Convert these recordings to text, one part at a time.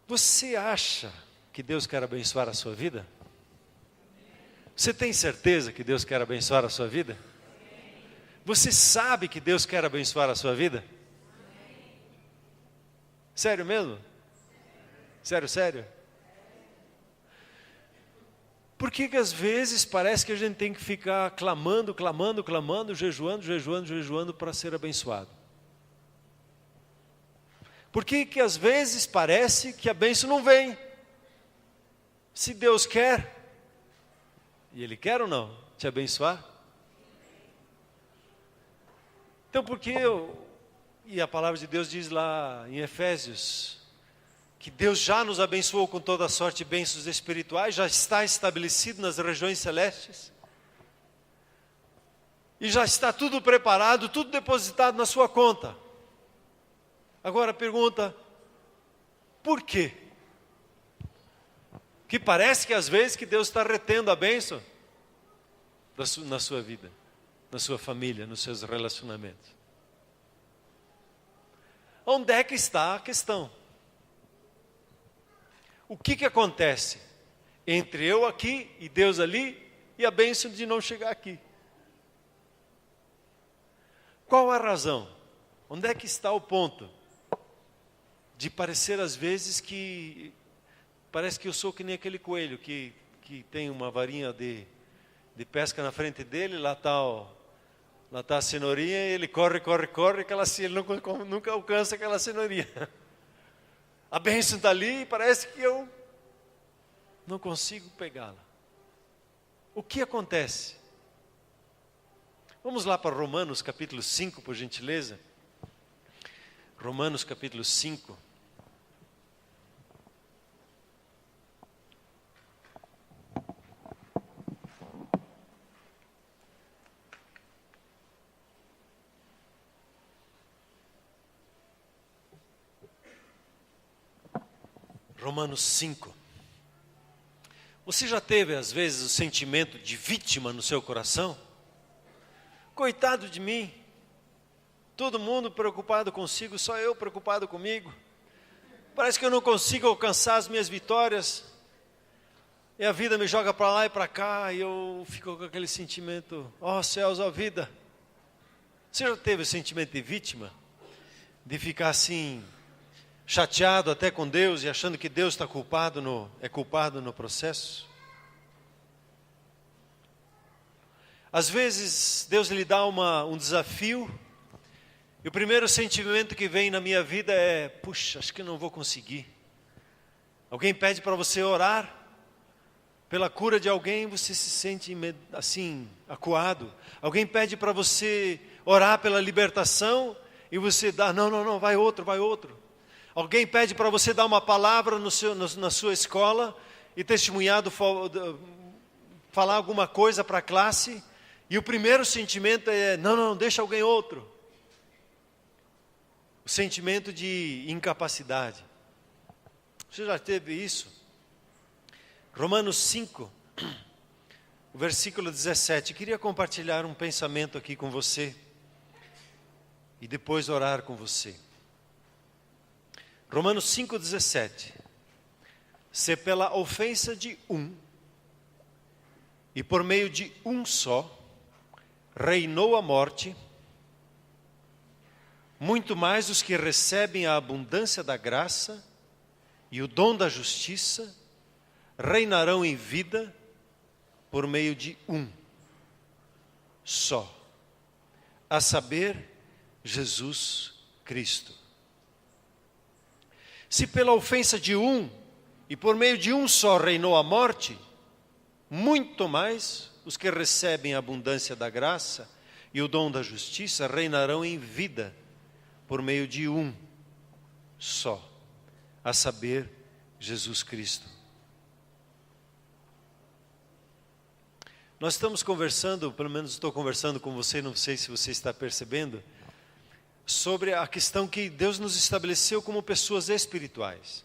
Você acha que Deus quer abençoar a sua vida? Você tem certeza que Deus quer abençoar a sua vida? Você sabe que Deus quer abençoar a sua vida? Sério mesmo? Sério, sério? Por que às vezes parece que a gente tem que ficar clamando, jejuando para ser abençoado? Por que às vezes parece que a bênção não vem? Se Deus quer, e Ele quer ou não te abençoar? Então e a palavra de Deus diz lá em Efésios, que Deus já nos abençoou com toda sorte de bênçãos espirituais, já está estabelecido nas regiões celestes, e já está tudo preparado, tudo depositado na sua conta. Agora a pergunta, por quê? Que parece que às vezes que Deus está retendo a bênção na sua vida, na sua família, nos seus relacionamentos. Onde é que está a questão? O que acontece entre eu aqui e Deus ali e a bênção de não chegar aqui? Qual a razão? Onde é que está o ponto? De parecer às vezes que parece que eu sou que nem aquele coelho que tem uma varinha de pesca na frente dele, lá está a cenourinha, e ele corre, ele nunca alcança aquela cenourinha. A bênção está ali e parece que eu não consigo pegá-la. O que acontece? Vamos lá para Romanos capítulo 5, por gentileza. Romanos capítulo 5. Romanos 5. Você já teve às vezes o sentimento de vítima no seu coração? Coitado de mim, todo mundo preocupado consigo, só eu preocupado comigo. Parece que eu não consigo alcançar as minhas vitórias, e a vida me joga para lá e para cá, e eu fico com aquele sentimento, ó céus, ó vida. Você já teve o sentimento de vítima? De ficar assim, chateado até com Deus e achando que Deus é culpado no processo? Às vezes Deus lhe dá um desafio, e o primeiro sentimento que vem na minha vida é, puxa, acho que não vou conseguir. Alguém pede para você orar pela cura de alguém, você se sente assim, acuado. Alguém pede para você orar pela libertação, e você dá, não, vai outro. Alguém pede para você dar uma palavra na sua escola e testemunhar, falar alguma coisa para a classe, e o primeiro sentimento é, não, deixa alguém outro. O sentimento de incapacidade. Você já teve isso? Romanos 5, o versículo 17. Queria compartilhar um pensamento aqui com você e depois orar com você. Romanos 5,17. Se pela ofensa de um, e por meio de um só, reinou a morte, muito mais os que recebem a abundância da graça e o dom da justiça, reinarão em vida por meio de um só, a saber, Jesus Cristo. Se pela ofensa de um, e por meio de um só reinou a morte, muito mais os que recebem a abundância da graça e o dom da justiça reinarão em vida por meio de um só, a saber, Jesus Cristo. Nós estamos conversando, pelo menos estou conversando com você, não sei se você está percebendo, sobre a questão que Deus nos estabeleceu como pessoas espirituais.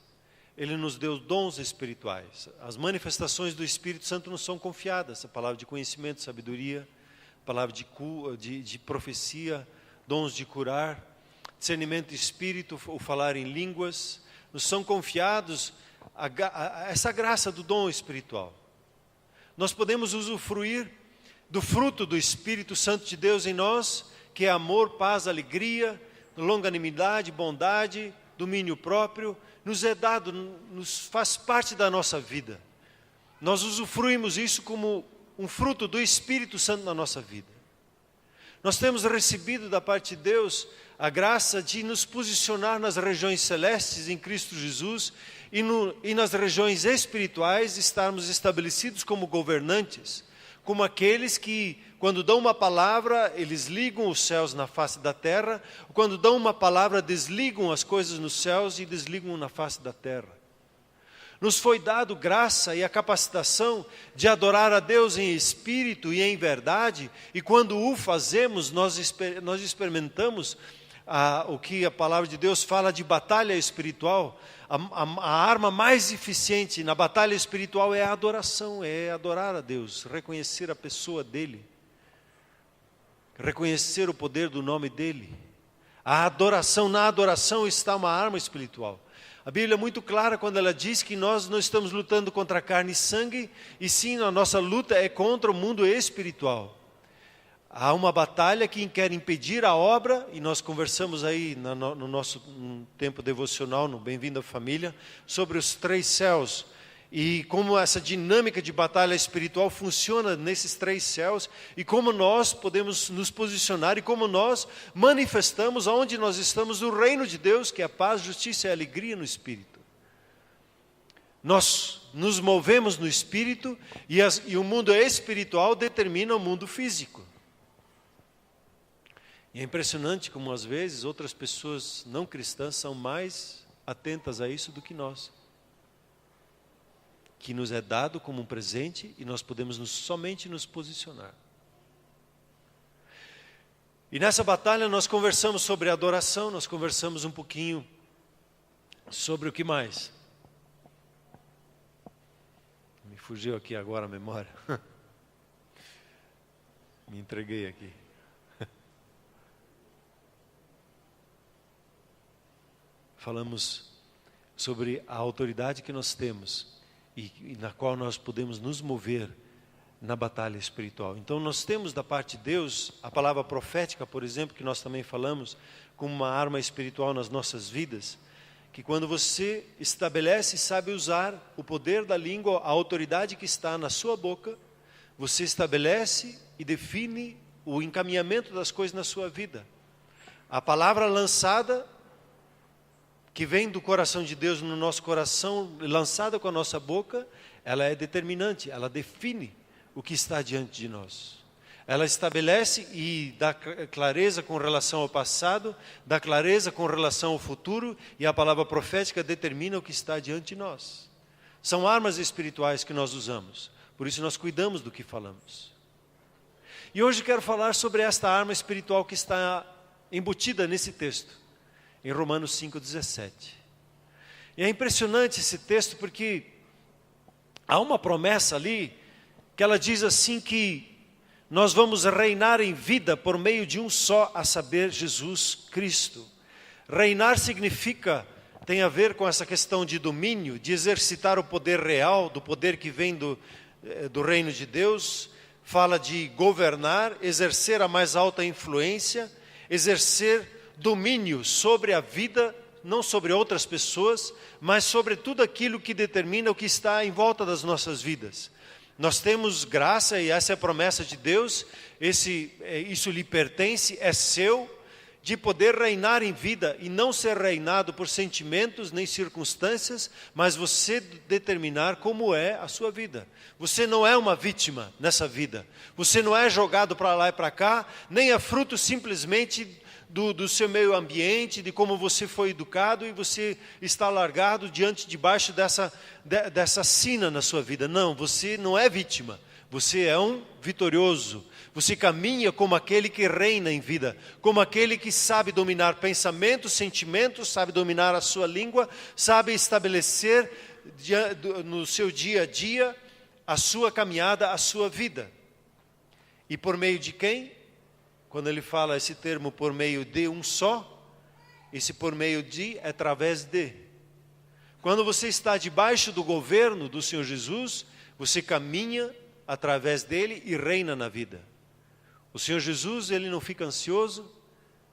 Ele nos deu dons espirituais. As manifestações do Espírito Santo nos são confiadas. A palavra de conhecimento, sabedoria, a palavra de profecia, dons de curar, discernimento de espírito, o falar em línguas, nos são confiados essa graça do dom espiritual. Nós podemos usufruir do fruto do Espírito Santo de Deus em nós, que é amor, paz, alegria, longanimidade, bondade, domínio próprio, nos é dado, nos faz parte da nossa vida. Nós usufruímos isso como um fruto do Espírito Santo na nossa vida. Nós temos recebido da parte de Deus a graça de nos posicionar nas regiões celestes em Cristo Jesus e nas regiões espirituais estarmos estabelecidos como governantes, como aqueles que, quando dão uma palavra, eles ligam os céus na face da terra, quando dão uma palavra, desligam as coisas nos céus e desligam na face da terra. Nos foi dado graça e a capacitação de adorar a Deus em espírito e em verdade, e quando o fazemos, nós experimentamos o que a palavra de Deus fala de batalha espiritual. A arma mais eficiente na batalha espiritual é a adoração, é adorar a Deus, reconhecer a pessoa dEle, reconhecer o poder do nome dEle. Na adoração está uma arma espiritual. A Bíblia é muito clara quando ela diz que nós não estamos lutando contra carne e sangue, e sim a nossa luta é contra o mundo espiritual. Há uma batalha que quer impedir a obra, e nós conversamos aí no nosso tempo devocional, no Bem-vindo à Família, sobre os 3 céus, e como essa dinâmica de batalha espiritual funciona nesses 3 céus, e como nós podemos nos posicionar, e como nós manifestamos aonde nós estamos o reino de Deus, que é a paz, justiça e alegria no Espírito. Nós nos movemos no Espírito, e o mundo espiritual determina o mundo físico. E é impressionante como às vezes outras pessoas não cristãs são mais atentas a isso do que nós, que nos é dado como um presente e nós podemos somente nos posicionar. E nessa batalha nós conversamos sobre adoração, nós conversamos um pouquinho sobre o que mais? Me fugiu aqui agora a memória. Me entreguei aqui. Falamos sobre a autoridade que nós temos e na qual nós podemos nos mover na batalha espiritual. Então nós temos da parte de Deus a palavra profética, por exemplo, que nós também falamos, como uma arma espiritual nas nossas vidas, que quando você estabelece e sabe usar o poder da língua, a autoridade que está na sua boca, você estabelece e define o encaminhamento das coisas na sua vida. A palavra lançada, que vem do coração de Deus no nosso coração, lançada com a nossa boca, ela é determinante, ela define o que está diante de nós. Ela estabelece e dá clareza com relação ao passado, dá clareza com relação ao futuro, e a palavra profética determina o que está diante de nós. São armas espirituais que nós usamos, por isso nós cuidamos do que falamos. E hoje quero falar sobre esta arma espiritual que está embutida nesse texto, em Romanos 5,17. E é impressionante esse texto porque há uma promessa ali, que ela diz assim que nós vamos reinar em vida por meio de um só, a saber, Jesus Cristo. Reinar significa, tem a ver com essa questão de domínio, de exercitar o poder real, do poder que vem do reino de Deus. Fala de governar, exercer a mais alta influência, exercer domínio sobre a vida, não sobre outras pessoas, mas sobre tudo aquilo que determina o que está em volta das nossas vidas. Nós temos graça e essa é a promessa de Deus, isso lhe pertence, é seu, de poder reinar em vida e não ser reinado por sentimentos nem circunstâncias, mas você determinar como é a sua vida. Você não é uma vítima nessa vida, você não é jogado para lá e para cá, nem é fruto simplesmente do seu meio ambiente, de como você foi educado e você está largado debaixo dessa sina na sua vida. Não, você não é vítima, você é um vitorioso. Você caminha como aquele que reina em vida, como aquele que sabe dominar pensamentos, sentimentos, sabe dominar a sua língua, sabe estabelecer no seu dia a dia a sua caminhada, a sua vida. E por meio de quem? Quando ele fala esse termo por meio de um só, esse por meio de é através de. Quando você está debaixo do governo do Senhor Jesus, você caminha através dele e reina na vida. O Senhor Jesus, ele não fica ansioso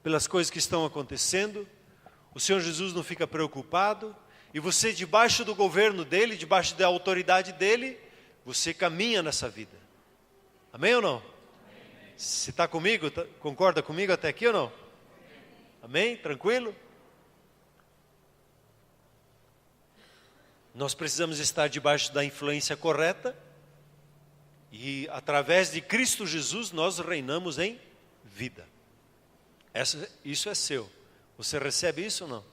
pelas coisas que estão acontecendo. O Senhor Jesus não fica preocupado. E você, debaixo do governo dele, debaixo da autoridade dele, você caminha nessa vida. Amém ou não? Amém. Você está comigo? Concorda comigo até aqui ou não? Amém? Tranquilo? Nós precisamos estar debaixo da influência correta. E através de Cristo Jesus nós reinamos em vida. Isso é seu. Você recebe isso ou não?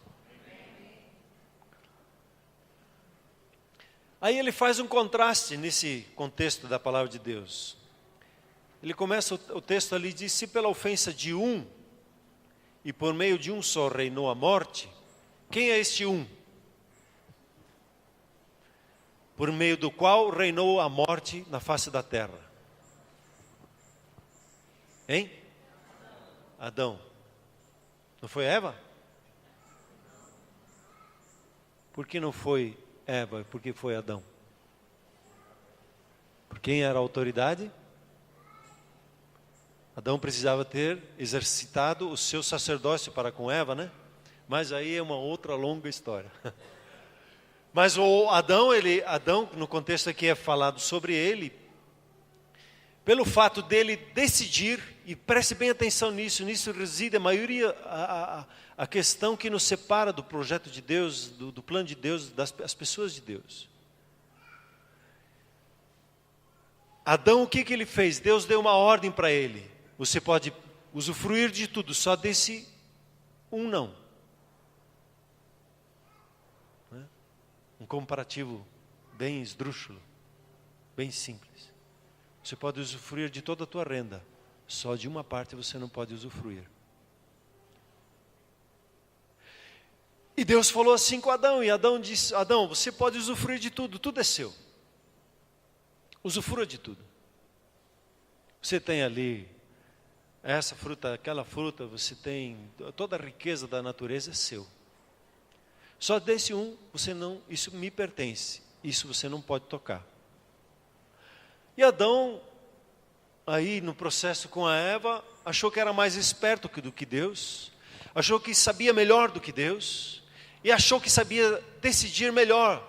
Aí ele faz um contraste nesse contexto da palavra de Deus. Ele começa o texto ali, diz: se pela ofensa de um, e por meio de um só reinou a morte, quem é este um? Por meio do qual reinou a morte na face da terra. Hein? Adão. Não foi Eva? Por que não foi Eva? Por que foi Adão? Por quem era a autoridade? Adão precisava ter exercitado o seu sacerdócio para com Eva, né? Mas aí é uma outra longa história. Mas o Adão, no contexto aqui é falado sobre ele, pelo fato dele decidir, e preste bem atenção nisso reside a maioria, a questão que nos separa do projeto de Deus, do plano de Deus, das pessoas de Deus. Adão, o que ele fez? Deus deu uma ordem para ele: você pode usufruir de tudo, só desse um não. Um comparativo bem esdrúxulo, bem simples. Você pode usufruir de toda a tua renda, só de uma parte você não pode usufruir. E Deus falou assim com Adão, e Adão disse: Adão, você pode usufruir de tudo, tudo é seu. Usufrua de tudo. Você tem ali essa fruta, aquela fruta, você tem toda a riqueza da natureza, é seu. Só desse um, você não, isso me pertence, isso você não pode tocar. E Adão, aí no processo com a Eva, achou que era mais esperto do que Deus, achou que sabia melhor do que Deus, e achou que sabia decidir melhor.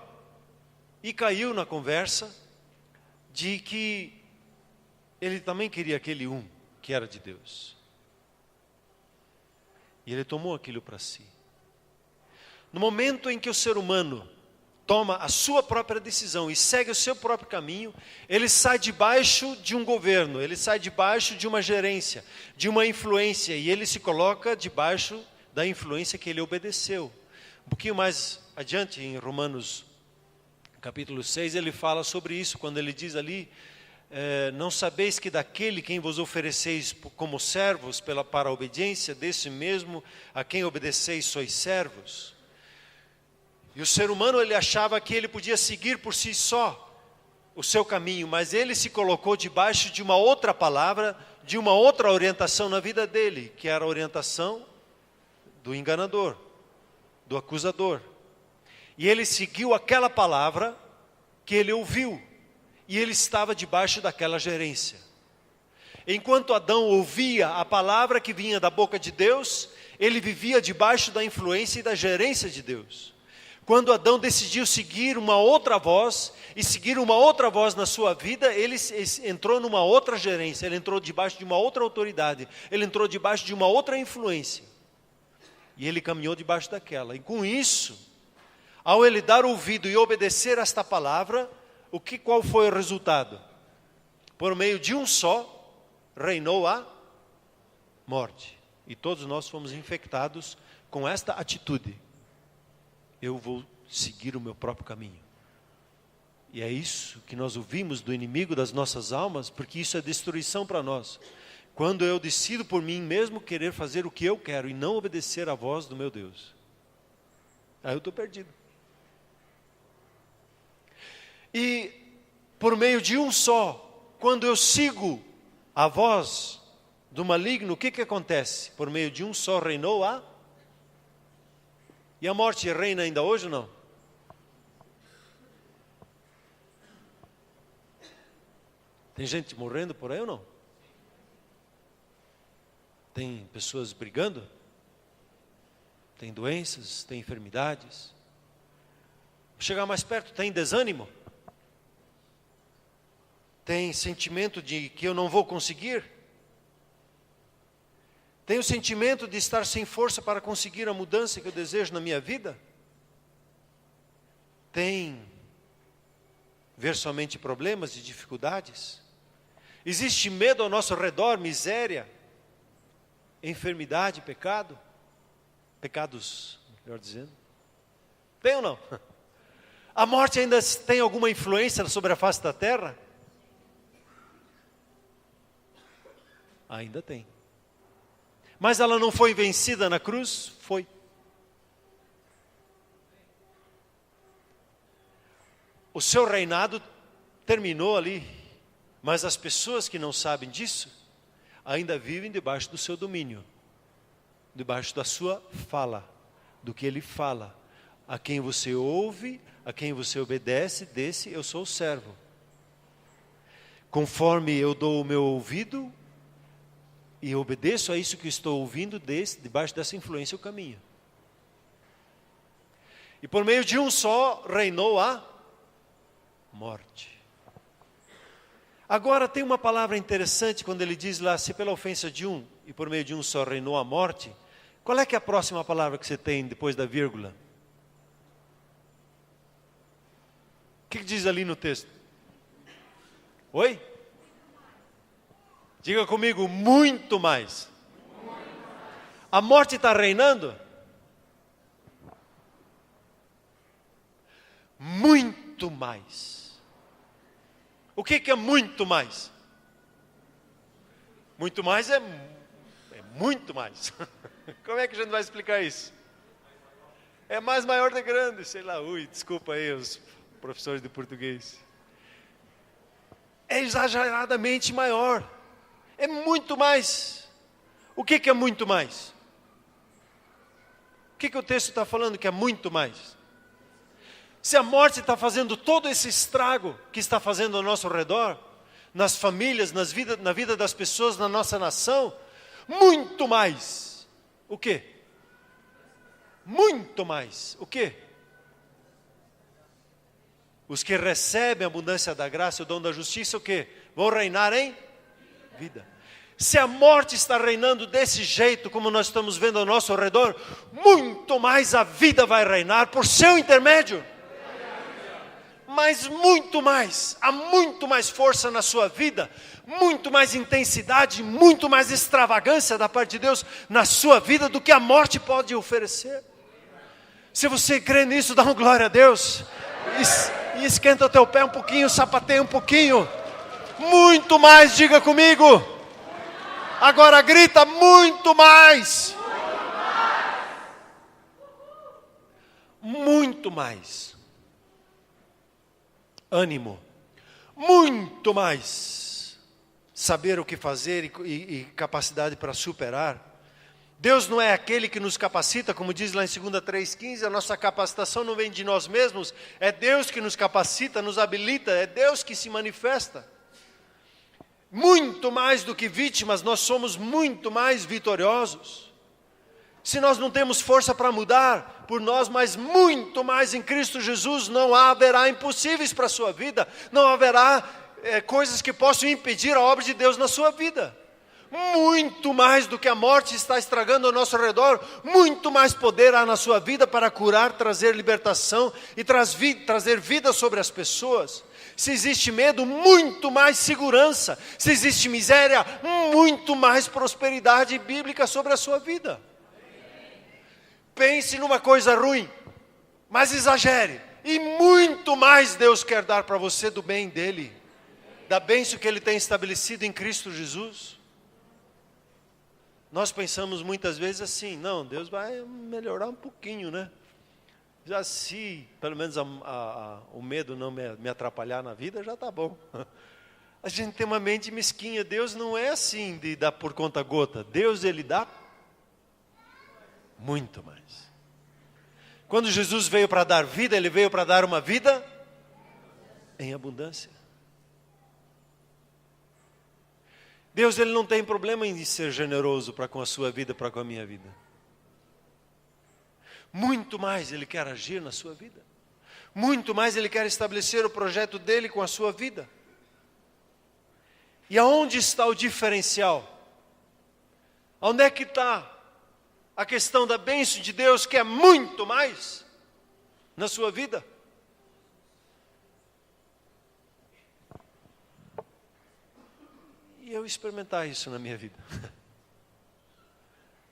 E caiu na conversa de que ele também queria aquele um que era de Deus. E ele tomou aquilo para si. No momento em que o ser humano toma a sua própria decisão e segue o seu próprio caminho, ele sai debaixo de um governo, ele sai debaixo de uma gerência, de uma influência, e ele se coloca debaixo da influência que ele obedeceu. Um pouquinho mais adiante, em Romanos capítulo 6, ele fala sobre isso, quando ele diz ali: não sabeis que daquele quem vos ofereceis como servos para a obediência, desse mesmo a quem obedeceis sois servos? E o ser humano, ele achava que ele podia seguir por si só o seu caminho, mas ele se colocou debaixo de uma outra palavra, de uma outra orientação na vida dele, que era a orientação do enganador, do acusador. E ele seguiu aquela palavra que ele ouviu, e ele estava debaixo daquela gerência. Enquanto Adão ouvia a palavra que vinha da boca de Deus, ele vivia debaixo da influência e da gerência de Deus. Quando Adão decidiu seguir uma outra voz, e seguir uma outra voz na sua vida, ele entrou numa outra gerência, ele entrou debaixo de uma outra autoridade, ele entrou debaixo de uma outra influência. E ele caminhou debaixo daquela. E com isso, ao ele dar ouvido e obedecer esta palavra, qual foi o resultado? Por meio de um só, reinou a morte. E todos nós fomos infectados com esta atitude. Eu vou seguir o meu próprio caminho. E é isso que nós ouvimos do inimigo das nossas almas, porque isso é destruição para nós. Quando eu decido por mim mesmo querer fazer o que eu quero e não obedecer à voz do meu Deus, aí eu estou perdido. E por meio de um só, quando eu sigo a voz do maligno, o que acontece? Por meio de um só reinou a... E a morte reina ainda hoje ou não? Tem gente morrendo por aí ou não? Tem pessoas brigando? Tem doenças, tem enfermidades? Vou chegar mais perto, tem desânimo? Tem sentimento de que eu não vou conseguir? Tem o sentimento de estar sem força para conseguir a mudança que eu desejo na minha vida? Tem ver somente problemas e dificuldades? Existe medo ao nosso redor, miséria, enfermidade, pecado? Pecados, melhor dizendo. Tem ou não? A morte ainda tem alguma influência sobre a face da terra? Ainda tem. Mas ela não foi vencida na cruz? Foi. O seu reinado terminou ali, mas as pessoas que não sabem disso, ainda vivem debaixo do seu domínio, debaixo da sua fala, do que ele fala. A quem você ouve, a quem você obedece, desse eu sou o servo. Conforme eu dou o meu ouvido, e obedeço a isso que estou ouvindo, debaixo dessa influência eu caminho. E por meio de um só reinou a morte. Agora tem uma palavra interessante quando ele diz lá, se pela ofensa de um e por meio de um só reinou a morte, qual é que é a próxima palavra que você tem depois da vírgula? O que diz ali no texto? Oi? Diga comigo, muito mais. A morte está reinando? Muito mais. O que é muito mais? Muito mais é muito mais. Como é que a gente vai explicar isso? É mais maior de grande, sei lá, desculpa aí os professores de português. É exageradamente maior. É muito mais. O que é muito mais? O que o texto está falando que é muito mais? Se a morte está fazendo todo esse estrago que está fazendo ao nosso redor, nas famílias, na vida das pessoas, na nossa nação, muito mais. O quê? Muito mais. O quê? Os que recebem a abundância da graça e o dom da justiça, o quê? Vão reinar em vida. Se a morte está reinando desse jeito, como nós estamos vendo ao nosso redor, muito mais a vida vai reinar por seu intermédio. Mas muito mais, há muito mais força na sua vida, muito mais intensidade, muito mais extravagância da parte de Deus na sua vida do que a morte pode oferecer. Se você crê nisso, dá uma glória a Deus. E esquenta o teu pé um pouquinho, sapateia um pouquinho. Muito mais, diga comigo. Agora grita, muito mais. Muito mais. Ânimo. Muito mais. Saber o que fazer e capacidade para superar. Deus não é aquele que nos capacita, como diz lá em 2 3,15, a nossa capacitação não vem de nós mesmos, é Deus que nos capacita, nos habilita, é Deus que se manifesta. Muito mais do que vítimas, nós somos muito mais vitoriosos. Se nós não temos força para mudar por nós, mas muito mais em Cristo Jesus, não haverá impossíveis para a sua vida, não haverá coisas que possam impedir a obra de Deus na sua vida. Muito mais do que a morte está estragando ao nosso redor, muito mais poder há na sua vida para curar, trazer libertação e trazer vida sobre as pessoas. Se existe medo, muito mais segurança. Se existe miséria, muito mais prosperidade bíblica sobre a sua vida. Pense numa coisa ruim, mas exagere. E muito mais Deus quer dar para você do bem dEle, da bênção que Ele tem estabelecido em Cristo Jesus. Nós pensamos muitas vezes assim, não, Deus vai melhorar um pouquinho, né? Já se, pelo menos o medo não me atrapalhar na vida, já está bom. A gente tem uma mente mesquinha. Deus não é assim de dar por conta gota. Deus, Ele dá muito mais. Quando Jesus veio para dar vida, Ele veio para dar uma vida em abundância. Deus, Ele não tem problema em ser generoso para com a sua vida, para com a minha vida. Muito mais Ele quer agir na sua vida. Muito mais Ele quer estabelecer o projeto dEle com a sua vida. E aonde está o diferencial? Onde é que está a questão da bênção de Deus, que é muito mais na sua vida? E eu experimentar isso na minha vida.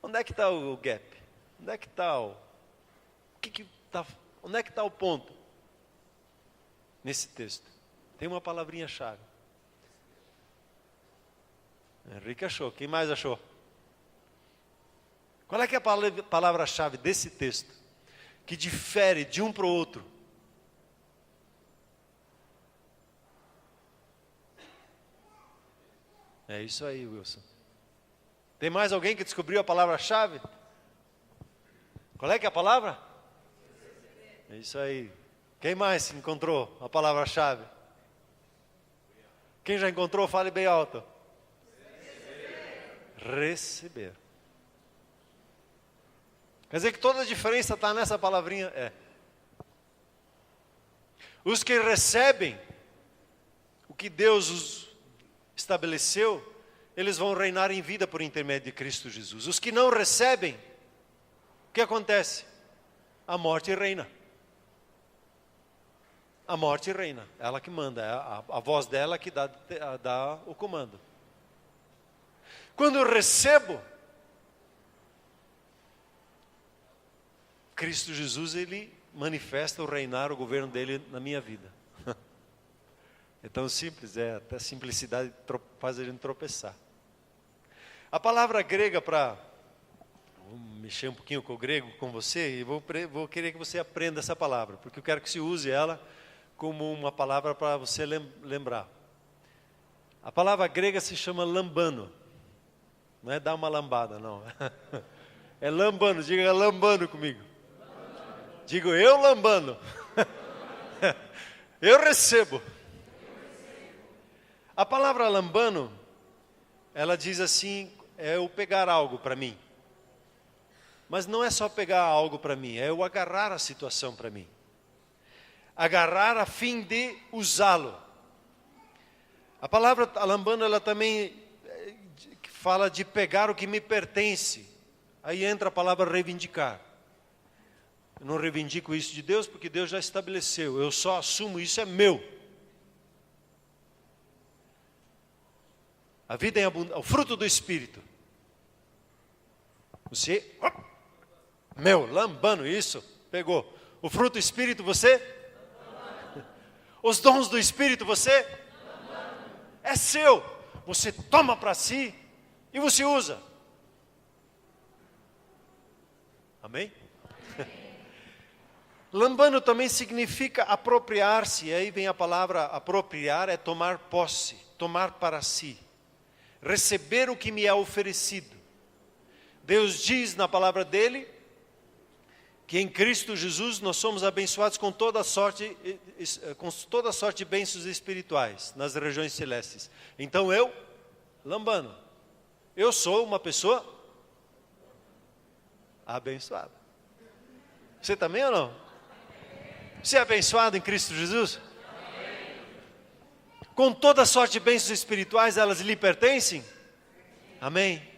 Onde é que está o gap? Onde é que está onde é que está o ponto? Nesse texto. Tem uma palavrinha-chave. Henrique achou. Quem mais achou? Qual é que é a palavra-chave desse texto? Que difere de um para o outro? É isso aí, Wilson. Tem mais alguém que descobriu a palavra-chave? Qual é que é a palavra? É isso aí. Quem mais encontrou a palavra-chave? Quem já encontrou, fale bem alto. Receber. Quer dizer que toda a diferença está nessa palavrinha? É. Os que recebem o que Deus os estabeleceu, eles vão reinar em vida por intermédio de Cristo Jesus. Os que não recebem, o que acontece? A morte reina. A morte reina, ela que manda, é a voz dela que dá o comando. Quando eu recebo, Cristo Jesus, Ele manifesta o reinar, o governo dele na minha vida. É tão simples, até a simplicidade faz a gente tropeçar. A palavra grega vou mexer um pouquinho com o grego com você, e vou querer que você aprenda essa palavra, porque eu quero que você use ela como uma palavra para você lembrar. A palavra grega se chama lambano. Não é dar uma lambada, não. É lambano, diga lambano comigo. Digo eu lambano. Eu recebo. A palavra lambano, ela diz assim, é eu pegar algo para mim. Mas não é só pegar algo para mim, é eu agarrar a situação para mim. Agarrar a fim de usá-lo. A palavra lambano, ela também fala de pegar o que me pertence. Aí entra a palavra reivindicar. Eu não reivindico isso de Deus, porque Deus já estabeleceu. Eu só assumo, isso é meu. A vida em abundância, o fruto do Espírito. Você, meu, lambano, isso, pegou. O fruto do Espírito, você? Os dons do Espírito, você? É seu. Você toma para si e você usa. Amém? Lambano também significa apropriar-se. E aí vem a palavra apropriar, é tomar posse, tomar para si. Receber o que me é oferecido. Deus diz na palavra dele que em Cristo Jesus nós somos abençoados com toda sorte de bênçãos espirituais nas regiões celestes. Então eu, lambano, eu sou uma pessoa abençoada. Você também ou não? Você é abençoado em Cristo Jesus? Com toda sorte de bênçãos espirituais, elas lhe pertencem? Amém?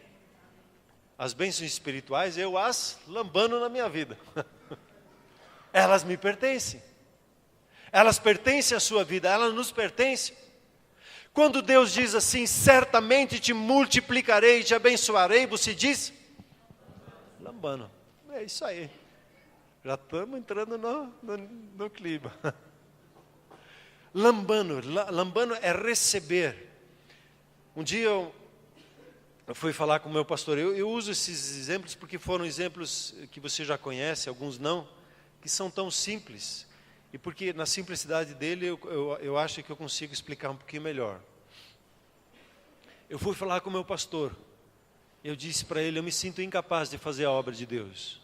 As bênçãos espirituais, eu as lambano na minha vida. Elas me pertencem. Elas pertencem à sua vida, elas nos pertencem. Quando Deus diz assim, certamente te multiplicarei, te abençoarei, você diz? Lambano. É isso aí. Já estamos entrando no clima. Lambano é receber. Um dia eu fui falar com o meu pastor, eu uso esses exemplos porque foram exemplos que você já conhece, alguns não, que são tão simples, e porque na simplicidade dele eu acho que eu consigo explicar um pouquinho melhor. Eu fui falar com o meu pastor, eu disse para ele, eu me sinto incapaz de fazer a obra de Deus.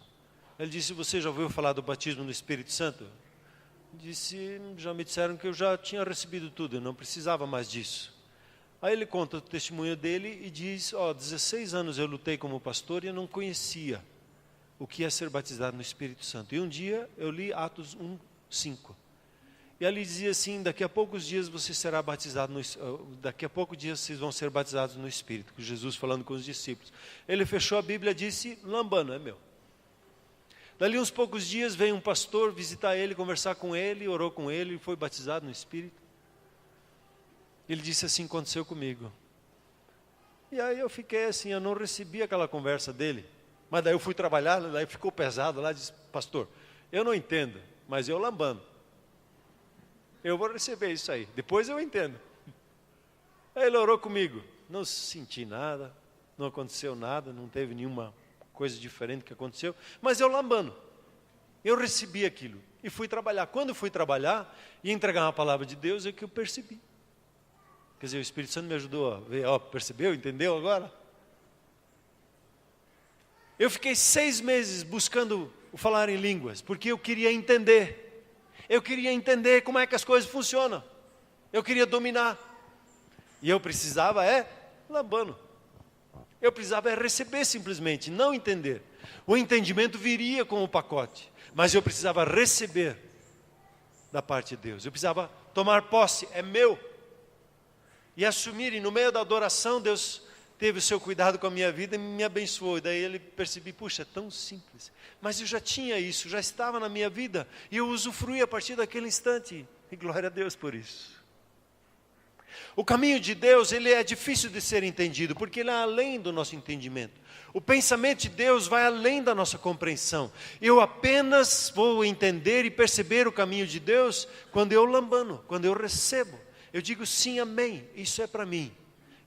Ele disse, você já ouviu falar do batismo no Espírito Santo? Disse, já me disseram que eu já tinha recebido tudo, eu não precisava mais disso. Aí ele conta o testemunho dele e diz, 16 anos eu lutei como pastor e eu não conhecia o que é ser batizado no Espírito Santo. E um dia eu li Atos 1:5. E ali dizia assim, daqui a poucos dias você será batizado, daqui a poucos dias vocês vão ser batizados no Espírito. Jesus falando com os discípulos. Ele fechou a Bíblia e disse, lambano, é meu. Dali uns poucos dias veio um pastor visitar ele, conversar com ele, orou com ele, foi batizado no Espírito. Ele disse assim, aconteceu comigo. E aí eu fiquei assim, eu não recebi aquela conversa dele. Mas daí eu fui trabalhar, daí ficou pesado lá, disse, pastor, eu não entendo, mas eu lambano. Eu vou receber isso aí, depois eu entendo. Aí ele orou comigo, não senti nada, não aconteceu nada, não teve nenhuma coisa diferente que aconteceu, mas eu lambano. Eu recebi aquilo e fui trabalhar. Quando fui trabalhar e entregar uma palavra de Deus, é que eu percebi. Quer dizer, o Espírito Santo me ajudou a ver, percebeu, entendeu agora? Eu fiquei 6 meses buscando o falar em línguas, porque eu queria entender. Eu queria entender como é que as coisas funcionam. Eu queria dominar. E eu precisava lambano. Eu precisava receber simplesmente, não entender. O entendimento viria com o pacote. Mas eu precisava receber da parte de Deus. Eu precisava tomar posse, é meu. E assumir, e no meio da adoração, Deus teve o seu cuidado com a minha vida e me abençoou. E daí ele percebi, puxa, é tão simples. Mas eu já tinha isso, já estava na minha vida. E eu usufruí a partir daquele instante. E glória a Deus por isso. O caminho de Deus, ele é difícil de ser entendido, porque ele é além do nosso entendimento. O pensamento de Deus vai além da nossa compreensão. Eu apenas vou entender e perceber o caminho de Deus quando eu lambano, quando eu recebo. Eu digo sim, amém, isso é para mim.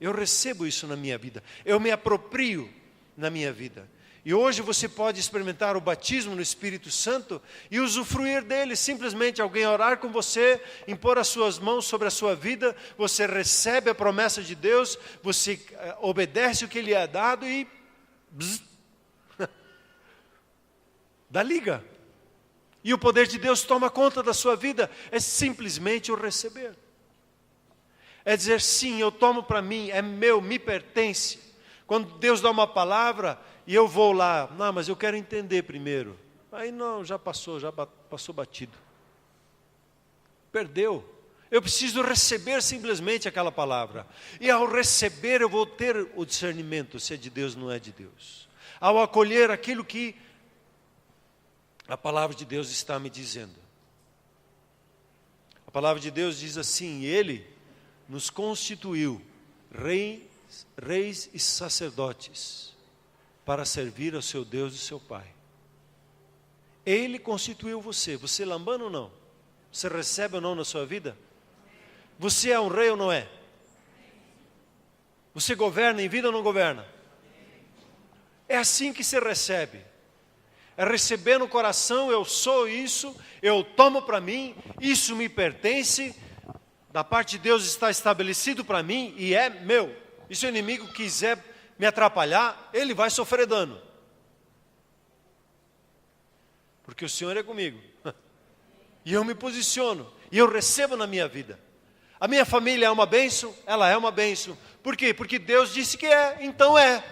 Eu recebo isso na minha vida. Eu me aproprio na minha vida. E hoje você pode experimentar o batismo no Espírito Santo e usufruir dele. Simplesmente alguém orar com você, impor as suas mãos sobre a sua vida, você recebe a promessa de Deus, você obedece o que lhe é dado e dá liga. E o poder de Deus toma conta da sua vida. É simplesmente o receber. É dizer, sim, eu tomo para mim, é meu, me pertence. Quando Deus dá uma palavra e eu vou lá, não, mas eu quero entender primeiro. Aí não, já passou batido. Perdeu. Eu preciso receber simplesmente aquela palavra. E ao receber eu vou ter o discernimento se é de Deus ou não é de Deus. Ao acolher aquilo que a palavra de Deus está me dizendo. A palavra de Deus diz assim, Ele nos constituiu reis e sacerdotes para servir ao seu Deus e seu Pai. Ele constituiu você. Você lambano ou não? Você recebe ou não na sua vida? Você é um rei ou não é? Você governa em vida ou não governa? É assim que se recebe. É receber no coração, eu sou isso, eu tomo para mim, isso me pertence, da parte de Deus está estabelecido para mim e é meu. E se o inimigo quiser me atrapalhar, ele vai sofrer dano. Porque o Senhor é comigo. E eu me posiciono, e eu recebo na minha vida. A minha família é uma bênção? Ela é uma bênção. Por quê? Porque Deus disse que é, então é.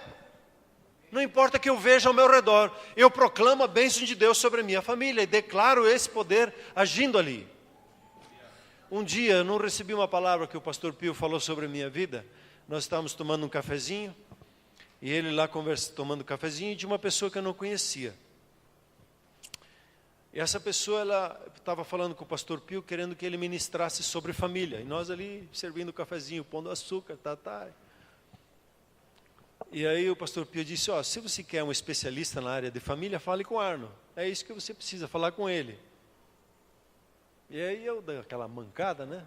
Não importa que eu veja ao meu redor, eu proclamo a bênção de Deus sobre a minha família e declaro esse poder agindo ali. Um dia eu não recebi uma palavra que o pastor Pio falou sobre a minha vida. Nós estávamos tomando um cafezinho, e ele lá tomando um cafezinho de uma pessoa que eu não conhecia. E essa pessoa, ela estava falando com o pastor Pio, querendo que ele ministrasse sobre família. E nós ali servindo o cafezinho, pondo açúcar, E aí o pastor Pio disse, se você quer um especialista na área de família, fale com o Arno. É isso que você precisa, falar com ele. E aí eu dei aquela mancada, né?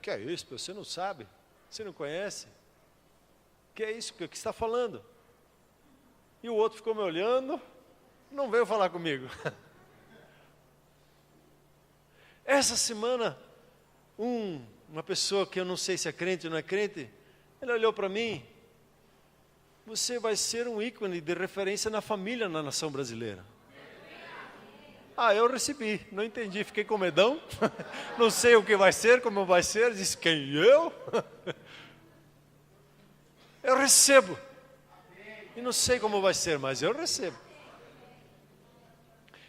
Que é isso, você não sabe, você não conhece. Que é isso, o que você está falando? E o outro ficou me olhando, não veio falar comigo. Essa semana, uma pessoa que eu não sei se é crente ou não é crente, ele olhou para mim, você vai ser um ícone de referência na família na nação brasileira. Eu recebi, não entendi, fiquei com medão, não sei o que vai ser, como vai ser, disse, quem, eu? Eu recebo, e não sei como vai ser, mas eu recebo.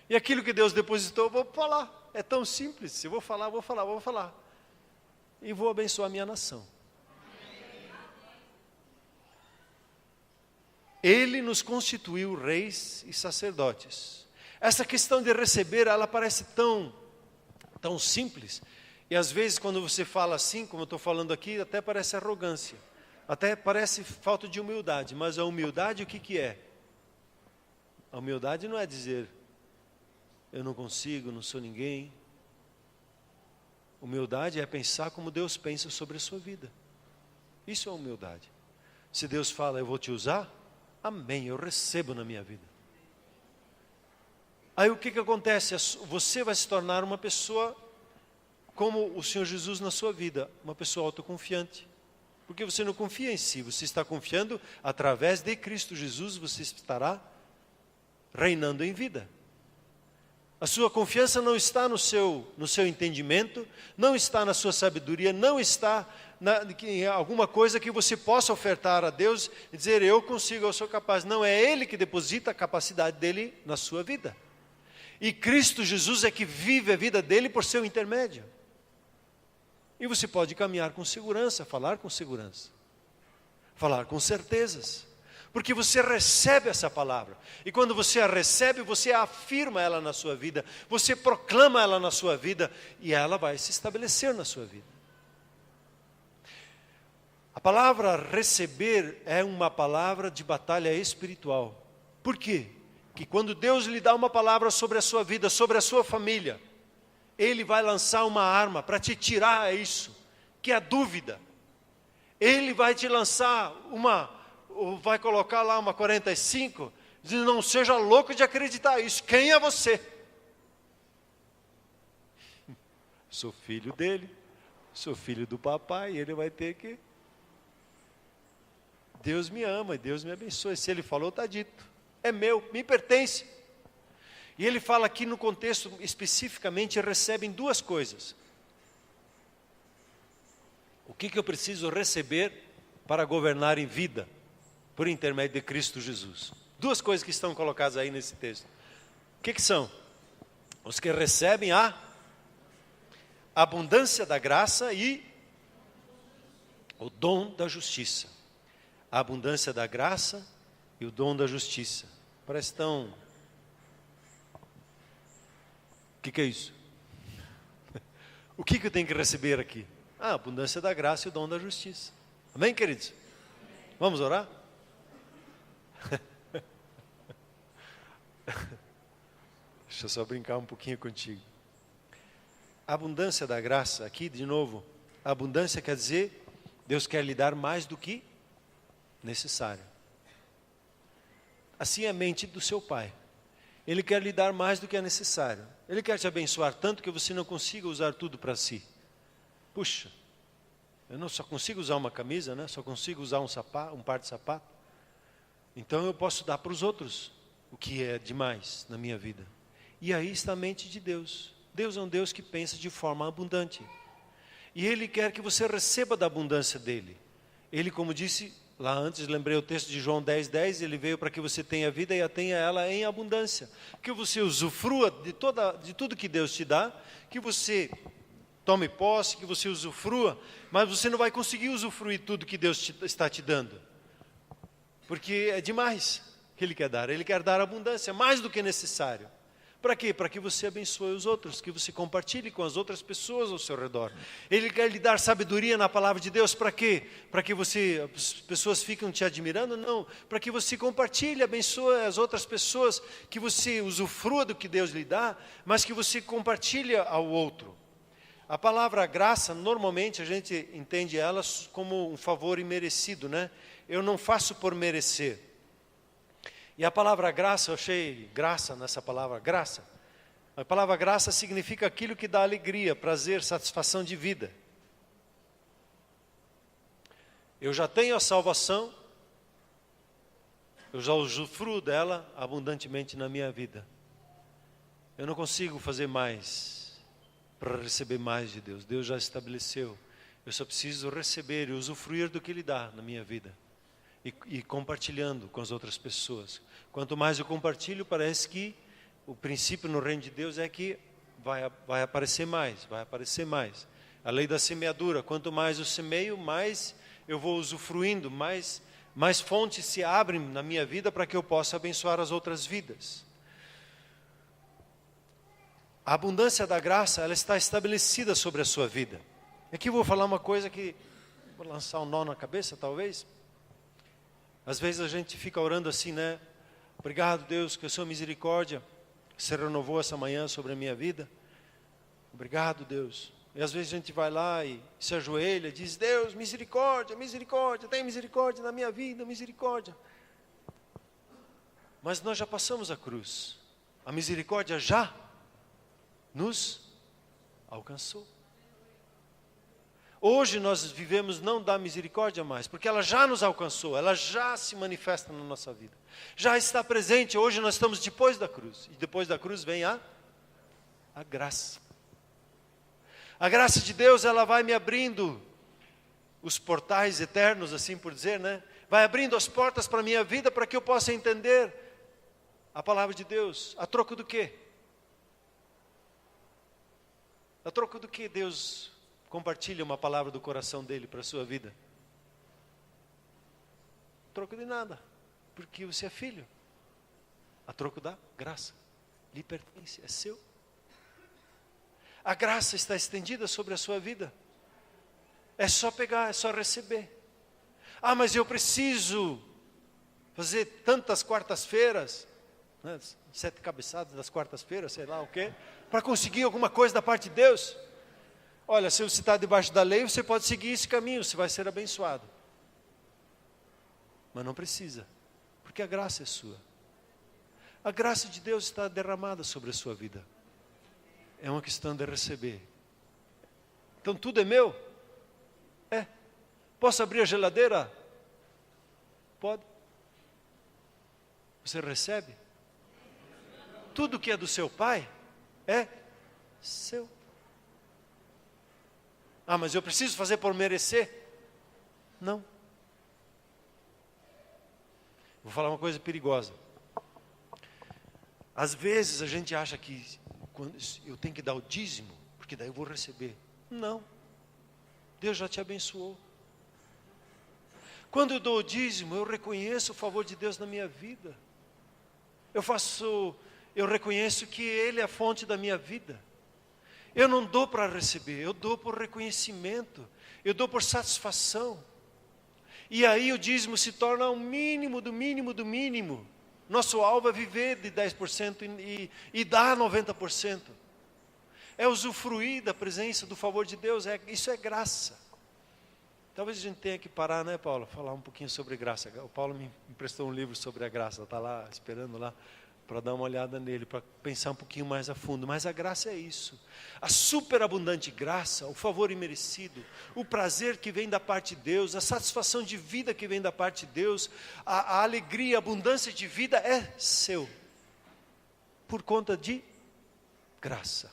E aquilo que Deus depositou, eu vou falar, é tão simples, se eu vou falar, e vou abençoar a minha nação. Ele nos constituiu reis e sacerdotes. Essa questão de receber, ela parece tão simples. E às vezes quando você fala assim, como eu estou falando aqui, até parece arrogância. Até parece falta de humildade. Mas a humildade o que é? A humildade não é dizer, eu não consigo, não sou ninguém. Humildade é pensar como Deus pensa sobre a sua vida. Isso é humildade. Se Deus fala, eu vou te usar, amém, eu recebo na minha vida. Aí o que acontece? Você vai se tornar uma pessoa como o Senhor Jesus na sua vida, uma pessoa autoconfiante. Porque você não confia em si, você está confiando através de Cristo Jesus, você estará reinando em vida. A sua confiança não está no seu entendimento, não está na sua sabedoria, não está em alguma coisa que você possa ofertar a Deus e dizer, eu consigo, eu sou capaz. Não, é Ele que deposita a capacidade dele na sua vida. E Cristo Jesus é que vive a vida dele por seu intermédio. E você pode caminhar com segurança, falar com segurança, falar com certezas. Porque você recebe essa palavra. E quando você a recebe, você afirma ela na sua vida. Você proclama ela na sua vida. E ela vai se estabelecer na sua vida. A palavra receber é uma palavra de batalha espiritual. Por quê? Que quando Deus lhe dá uma palavra sobre a sua vida, sobre a sua família, Ele vai lançar uma arma para te tirar isso, que é a dúvida. Ele vai te lançar vai colocar lá uma 45, diz, não seja louco de acreditar isso. Quem é você? Sou filho dele, sou filho do papai, e ele vai ter que... Deus me ama, Deus me abençoe. Se ele falou, está dito. É meu, me pertence. E ele fala aqui no contexto, especificamente, recebem duas coisas. O que eu preciso receber para governar em vida? Por intermédio de Cristo Jesus. Duas coisas que estão colocadas aí nesse texto. O que são? Os que recebem a abundância da graça e o dom da justiça. A abundância da graça e o dom da justiça. Parece tão... O que é isso? O que eu tenho que receber aqui? A abundância da graça e o dom da justiça. Amém, queridos? Vamos orar? Deixa eu só brincar um pouquinho contigo. A abundância da graça, aqui de novo, a abundância quer dizer, Deus quer lhe dar mais do que necessário. Assim é a mente do seu Pai. Ele quer lhe dar mais do que é necessário. Ele quer te abençoar tanto que você não consiga usar tudo para si. Puxa, eu não só consigo usar uma camisa, né? Só consigo usar um par de sapato. Então eu posso dar para os outros o que é demais na minha vida. E aí está a mente de Deus. Deus é um Deus que pensa de forma abundante. E Ele quer que você receba da abundância dEle. Ele, como disse lá antes, lembrei o texto de João 10:10, Ele veio para que você tenha vida e a tenha ela em abundância. Que você usufrua de tudo que Deus te dá, que você tome posse, que você usufrua, mas você não vai conseguir usufruir tudo que Deus está te dando. Porque é demais que Ele quer dar. Ele quer dar abundância, mais do que necessário. Para quê? Para que você abençoe os outros, que você compartilhe com as outras pessoas ao seu redor. Ele quer lhe dar sabedoria na palavra de Deus, para quê? Para que as pessoas fiquem te admirando? Não, para que você compartilhe, abençoe as outras pessoas, que você usufrua do que Deus lhe dá, mas que você compartilhe ao outro. A palavra graça, normalmente a gente entende ela como um favor imerecido, né? Eu não faço por merecer. E a palavra graça, eu achei graça nessa palavra, graça. A palavra graça significa aquilo que dá alegria, prazer, satisfação de vida. Eu já tenho a salvação, eu já usufruo dela abundantemente na minha vida. Eu não consigo fazer mais para receber mais de Deus. Deus já estabeleceu. Eu só preciso receber e usufruir do que Ele dá na minha vida. E compartilhando com as outras pessoas. Quanto mais eu compartilho, parece que o princípio no reino de Deus é que vai aparecer mais, vai aparecer mais. A lei da semeadura, quanto mais eu semeio, mais eu vou usufruindo, mais fontes se abrem na minha vida para que eu possa abençoar as outras vidas. A abundância da graça, ela está estabelecida sobre a sua vida. Aqui eu vou falar uma coisa que, vou lançar um nó na cabeça talvez. Às vezes a gente fica orando assim, né? Obrigado, Deus, que a sua misericórdia se renovou essa manhã sobre a minha vida. Obrigado, Deus. E às vezes a gente vai lá e se ajoelha e diz, Deus, misericórdia, misericórdia, tem misericórdia na minha vida, misericórdia. Mas nós já passamos a cruz. A misericórdia já nos alcançou. Hoje nós vivemos não da misericórdia mais, porque ela já nos alcançou, ela já se manifesta na nossa vida. Já está presente, hoje nós estamos depois da cruz. E depois da cruz vem a graça. A graça de Deus, ela vai me abrindo os portais eternos, assim por dizer, né? Vai abrindo as portas para a minha vida, para que eu possa entender a palavra de Deus. A troco do quê? A troco do que Deus compartilha uma palavra do coração dele para a sua vida? A troco de nada, porque você é filho. A troco da graça, lhe pertence, é seu. A graça está estendida sobre a sua vida. É só pegar, é só receber. Ah, mas eu preciso fazer tantas quartas-feiras, né, 7 cabeçadas das quartas-feiras, sei lá o quê, para conseguir alguma coisa da parte de Deus. Olha, se você está debaixo da lei, você pode seguir esse caminho, você vai ser abençoado. Mas não precisa, porque a graça é sua. A graça de Deus está derramada sobre a sua vida. É uma questão de receber. Então tudo é meu? É. Posso abrir a geladeira? Pode. Você recebe? Tudo que é do seu pai é seu. Ah, mas eu preciso fazer por merecer? Não. Vou falar uma coisa perigosa. Às vezes a gente acha que eu tenho que dar o dízimo, porque daí eu vou receber. Não. Deus já te abençoou. Quando eu dou o dízimo, eu reconheço o favor de Deus na minha vida. Eu reconheço que Ele é a fonte da minha vida. Eu não dou para receber, eu dou por reconhecimento, eu dou por satisfação. E aí o dízimo se torna o mínimo do mínimo do mínimo. Nosso alvo é viver de 10% e dar 90%. É usufruir da presença, do favor de Deus, isso é graça. Talvez a gente tenha que parar, né, Paulo? Falar um pouquinho sobre graça. O Paulo me emprestou um livro sobre a graça, está lá, esperando lá, para dar uma olhada nele, para pensar um pouquinho mais a fundo. Mas a graça é isso. A superabundante graça, o favor imerecido, o prazer que vem da parte de Deus, a satisfação de vida que vem da parte de Deus, a alegria, a abundância de vida é seu. Por conta de graça.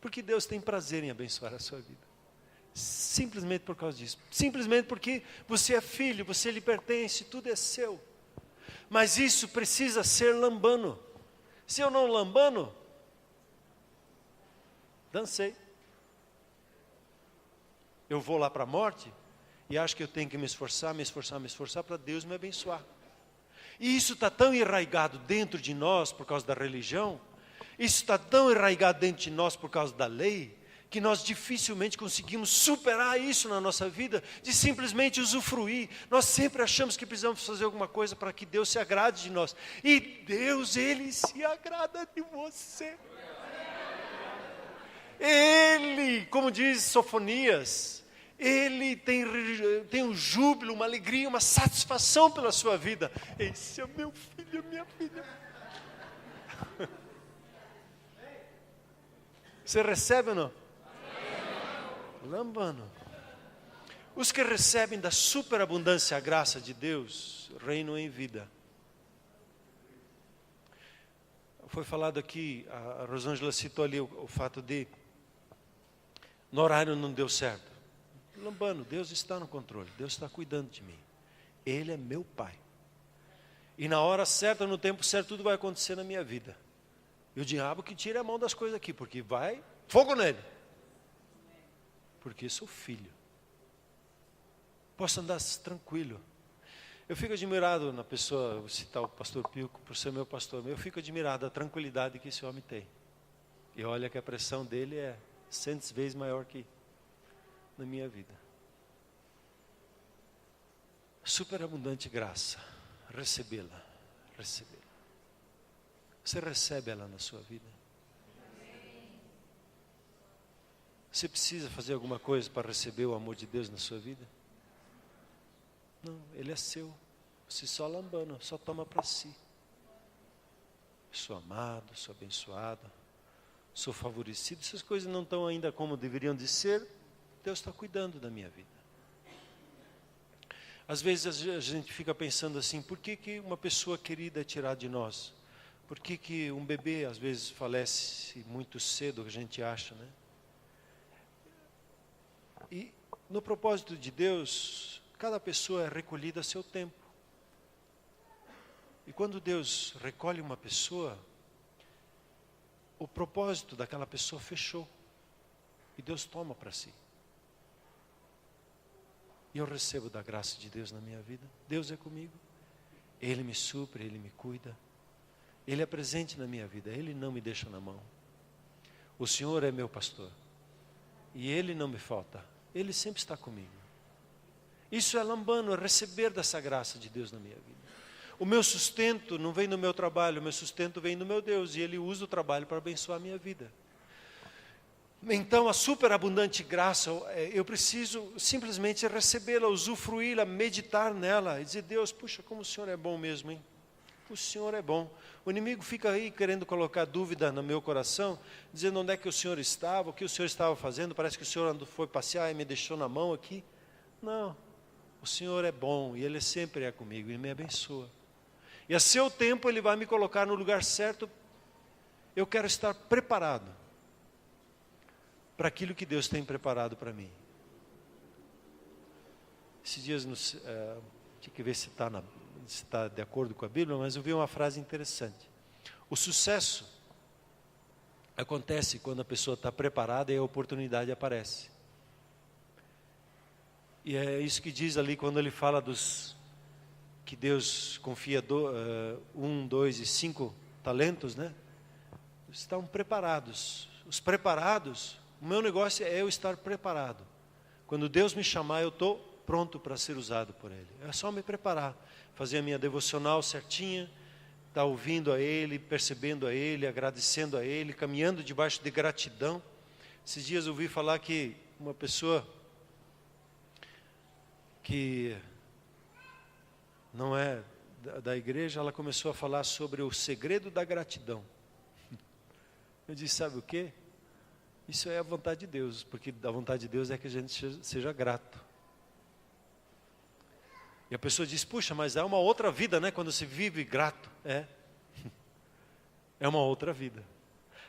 Porque Deus tem prazer em abençoar a sua vida. Simplesmente por causa disso. Simplesmente porque você é filho, você lhe pertence, tudo é seu. Mas isso precisa ser lambano. Se eu não lambano, dancei. Eu vou lá para a morte e acho que eu tenho que me esforçar para Deus me abençoar. E isso está tão enraizado dentro de nós por causa da religião, isso está tão enraizado dentro de nós por causa da lei, que nós dificilmente conseguimos superar isso na nossa vida, de simplesmente usufruir. Nós sempre achamos que precisamos fazer alguma coisa para que Deus se agrade de nós. E Deus, Ele se agrada de você. Ele, como diz Sofonias, Ele tem um júbilo, uma alegria, uma satisfação pela sua vida. Esse é meu filho, minha filha. Você recebe ou não? Lambano. Os que recebem da superabundância a graça de Deus, reinam em vida. Foi falado aqui, a Rosângela citou ali o fato de no horário não deu certo. Lambano, Deus está no controle, Deus está cuidando de mim. Ele é meu Pai. E na hora certa, no tempo certo, tudo vai acontecer na minha vida. E o diabo que tira a mão das coisas aqui, porque vai fogo nele. Porque sou filho. Posso andar tranquilo. Eu fico admirado na pessoa, vou citar o pastor Pilco, por ser meu pastor, eu fico admirado da tranquilidade que esse homem tem. E olha que a pressão dele é 100 vezes maior que na minha vida. Superabundante graça, recebê-la, recebê-la. Você recebe ela na sua vida? Você precisa fazer alguma coisa para receber o amor de Deus na sua vida? Não, ele é seu. Você só lambando, só toma para si. Sou amado, sou abençoado, sou favorecido. Essas coisas não estão ainda como deveriam de ser. Deus está cuidando da minha vida. Às vezes a gente fica pensando assim, por que uma pessoa querida é tirada de nós? Por que um bebê às vezes falece muito cedo, a gente acha, né? E no propósito de Deus, cada pessoa é recolhida a seu tempo. E quando Deus recolhe uma pessoa, o propósito daquela pessoa fechou. E Deus toma para si. E eu recebo da graça de Deus na minha vida. Deus é comigo. Ele me supre, Ele me cuida. Ele é presente na minha vida. Ele não me deixa na mão. O Senhor é meu pastor. E Ele não me falta. Ele sempre está comigo. Isso é lambano, é receber dessa graça de Deus na minha vida. O meu sustento não vem do meu trabalho, o meu sustento vem do meu Deus. E Ele usa o trabalho para abençoar a minha vida. Então a superabundante graça, eu preciso simplesmente recebê-la, usufruí-la, meditar nela. E dizer, Deus, puxa, como o Senhor é bom mesmo, hein? O Senhor é bom. O inimigo fica aí querendo colocar dúvida no meu coração, dizendo onde é que o Senhor estava, o que o Senhor estava fazendo. Parece que o Senhor foi passear e me deixou na mão aqui. Não, o Senhor é bom e Ele sempre é comigo e me abençoa. E a seu tempo Ele vai me colocar no lugar certo. Eu quero estar preparado para aquilo que Deus tem preparado para mim. Esses dias, tinha que ver se está de acordo com a Bíblia, mas eu vi uma frase interessante. O sucesso acontece quando a pessoa está preparada e a oportunidade aparece. E é isso que diz ali quando ele fala que Deus confia 1, 2 e 5 talentos, né? Estão preparados. Os preparados, o meu negócio é eu estar preparado. Quando Deus me chamar, eu estou pronto para ser usado por Ele. É só me preparar, fazer a minha devocional certinha, estar ouvindo a Ele, percebendo a Ele, agradecendo a Ele, caminhando debaixo de gratidão. Esses dias eu ouvi falar que uma pessoa que não é da igreja, ela começou a falar sobre o segredo da gratidão. Eu disse, sabe o quê? Isso é a vontade de Deus, porque a vontade de Deus é que a gente seja grato. E a pessoa diz, puxa, mas é uma outra vida, né? Quando se vive grato. É uma outra vida.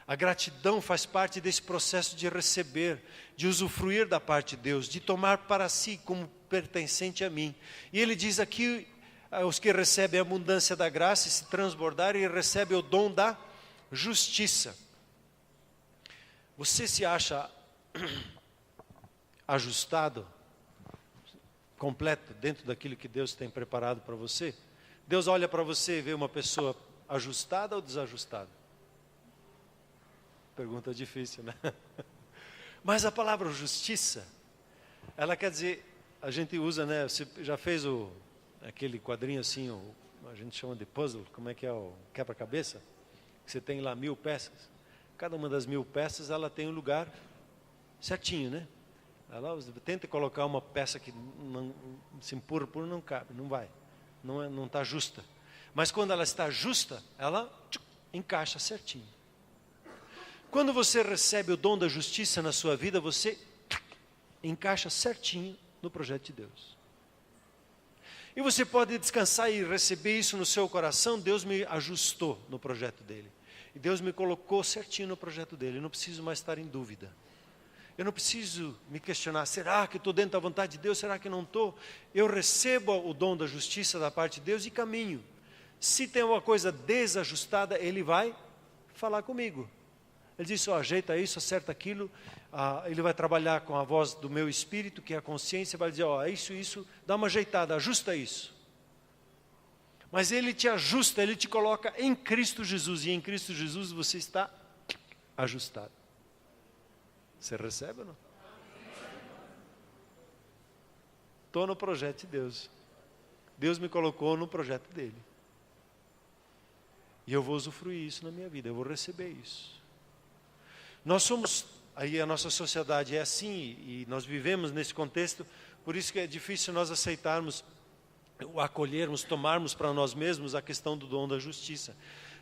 A gratidão faz parte desse processo de receber, de usufruir da parte de Deus, de tomar para si como pertencente a mim. E ele diz aqui, os que recebem a abundância da graça e se transbordarem, e recebem o dom da justiça. Você se acha ajustado, completo, dentro daquilo que Deus tem preparado para você? Deus olha para você e vê uma pessoa ajustada ou desajustada? Pergunta difícil, né? Mas a palavra justiça, ela quer dizer, a gente usa, né? Você já fez aquele quadrinho assim, a gente chama de puzzle, como é que é o quebra-cabeça? Você tem lá 1000 peças. Cada uma das 1000 peças, ela tem um lugar certinho, né? Ela tenta colocar uma peça que não se empurra, não cabe, não vai. Não está justa. Mas quando ela está justa, ela encaixa certinho. Quando você recebe o dom da justiça na sua vida, você encaixa certinho no projeto de Deus. E você pode descansar e receber isso no seu coração. Deus me ajustou no projeto dele. E Deus me colocou certinho no projeto dele. Eu não preciso mais estar em dúvida. Eu não preciso me questionar, será que estou dentro da vontade de Deus? Será que não estou? Eu recebo o dom da justiça da parte de Deus e caminho. Se tem uma coisa desajustada, Ele vai falar comigo. Ele diz, ajeita isso, acerta aquilo. Ele vai trabalhar com a voz do meu espírito, que é a consciência, vai dizer, isso, dá uma ajeitada, ajusta isso. Mas Ele te ajusta, Ele te coloca em Cristo Jesus, e em Cristo Jesus você está ajustado. Você recebe ou não? Estou no projeto de Deus. Deus me colocou no projeto dele. E eu vou usufruir isso na minha vida, eu vou receber isso. Nós somos, aí a nossa sociedade é assim, e nós vivemos nesse contexto, por isso que é difícil nós aceitarmos, acolhermos, tomarmos para nós mesmos a questão do dom da justiça.